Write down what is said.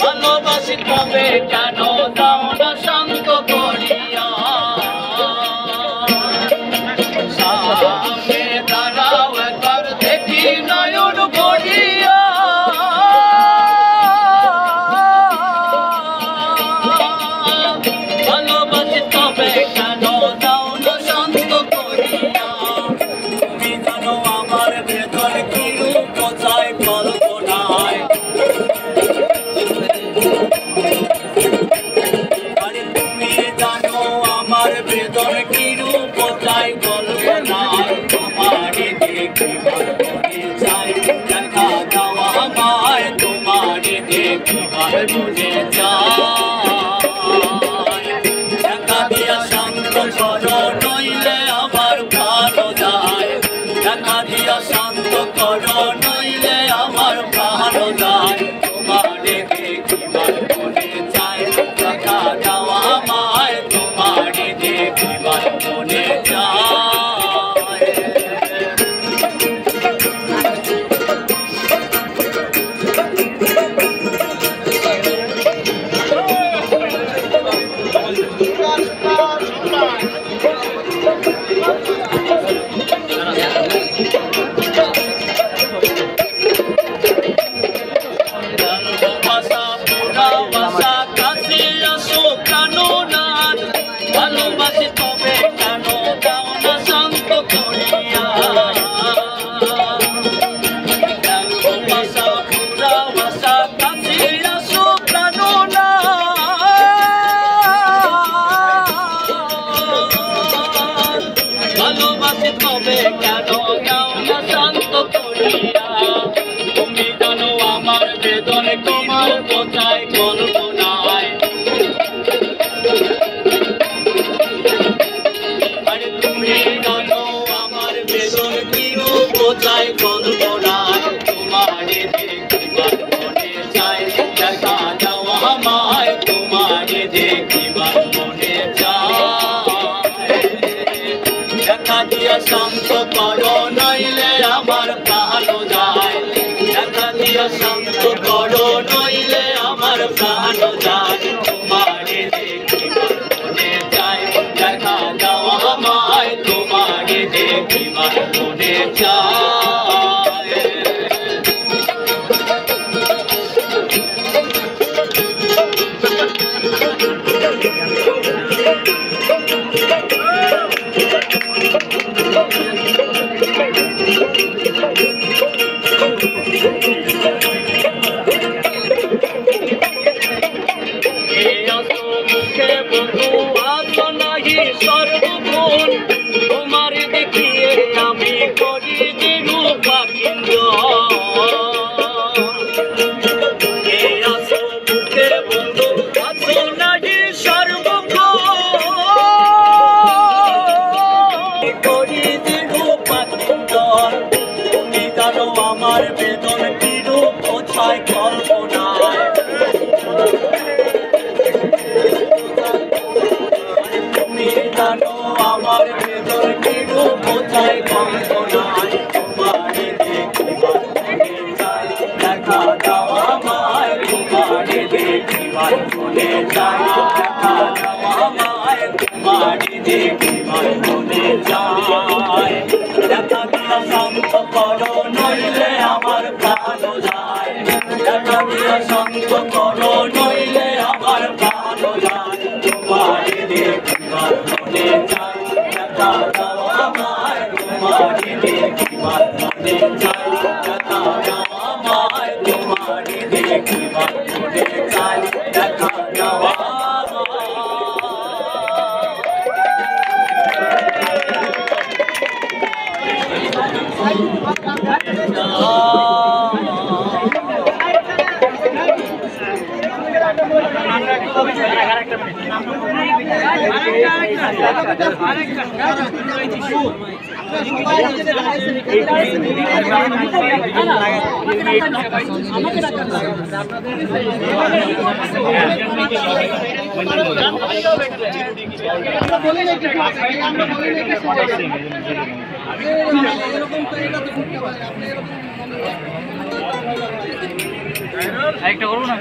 ভালোবাসি তবে কেন দাও না শান্ত করিয়া সামনে দাঁড়াও একবার দেখি নয়ন ভরিয়া ভালোবাসি তবে কেন দাও না শান্ত করিয়া তুমি জানো আমার ভেতর কি রূপ চাই কল্পনায় বেদন কি রূপ চাই কল্পনায় তোমারে দেখিবার মনে চাই দেখা দেওয়া আমায় তোমারে দেখিবার মনে চাই দেখা দিয়া শান্ত করো নইলে আমার ভালো যায় দেখা দিয়া শান্ত করো নইলে আমার ভালো যায় তোমারে দেখিবার মনে চাই দেখা দেওয়া আমায় তোমারে দেখিবার মনে চায় ভালোবাসি তবে কেন দাও না শান্ত করিয়া ভালোবাসা পুরা ভাষা কাছে আসো কেন না ভালোবাসি তবে কেন দাও না শান্ত করিয়া তুমি জানো আমার বেদন তোমার কোথায় কল্পনায় কোথায় কল্পনায় তোমারে দেখিবার মনে চাই দেখা দেওয়া আমায় তোমারে দেখিবার মনে চাই দেখা দিয়া শান্ত করো নইলে আমার ভালো যায় দেখা দিয়া শান্ত করো নইলে আমার ভালো যায় তোমারে দেখিবার মনে চাই দেখা দেওয়া আমায় তোমারে দেখিবার মনে চাই সর্বগুণ তোমার দেখিয়ে আমি করি যে রূপাকিন্দ বন্ধু আছো নাহি সর্বগুণ করি যে রূপাকিন্দ তুমি জানো আমার বেদন কি রূপ কোথায় কল্পনায় আমার ভেতর কি রূপ কোথায় কল্পনায় তোমারে দেখিবার মনে চাই দেখা দেওয়া আমায় তোমারে দেখিবার মনে চাই দেখা দেওয়া আমায় তোমারে দেখিবার মনে চাই দেখা দিয়া শান্ত করো নইলে আমার ভালো যায় দেখা দিয়া শান্ত করো নইলে আমার ভালো যায় তোমারে দেখিবার মনে চাই দেখা দাও আমায় তোমারে দেখিবার মনে চাই দেখা দাও আমায় তোমারে দেখিবার মনে চাই দেখা দাও আমায় একটা করবো না